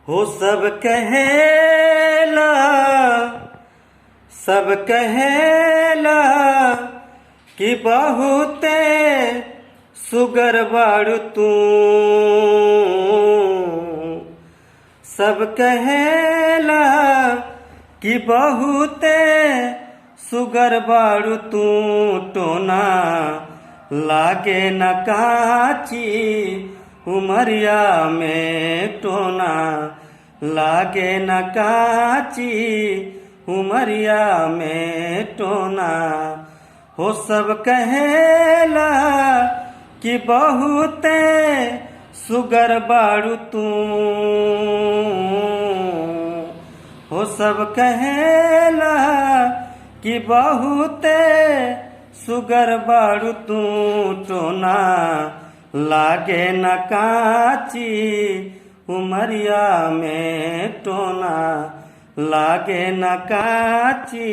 हो सब कहेला कि बहुते सुगर बाड़ू तू। सब कहेला कि बहुते सुगर बाड़ू तू। टोना लागे न काची उमरिया में, टोना लागे न काची उमरिया में टोना। हो सब कहेला कि बहुते सुगर बाड़ू तू। हो सब कहेला कि बहुते सुगर बाड़ू तू। टोना लागे न काची उमरिया में, टोना लागे न काची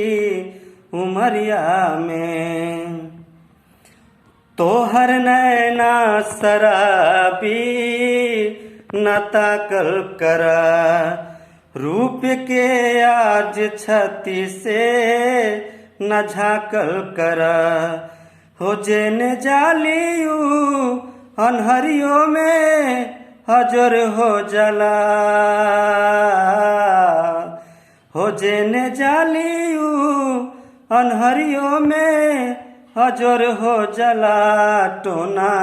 उमरिया में। तोहर नैना शराबी न ताकल करा, रूप के आज छाती से न झाकल करा। हो जेने जालियू अनहरियों में हजर हो जला। हो जेने जालियू अनहरियों में हजर हो जला। टोना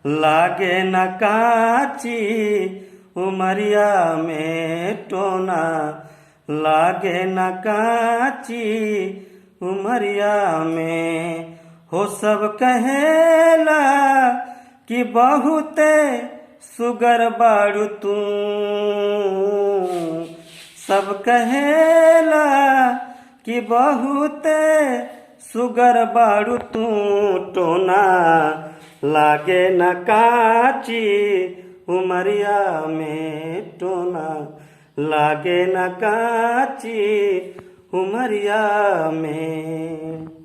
लागे न काची उमरिया में, टोना लागे न काची उमरिया में। हो सब कहेला कि बहुते सुगर बाड़ू तू। सब कहेला कि बहुते सुगर बाड़ू तू। टोना लागे न काची उमरिया में, टोना लागे न काची उमरिया में।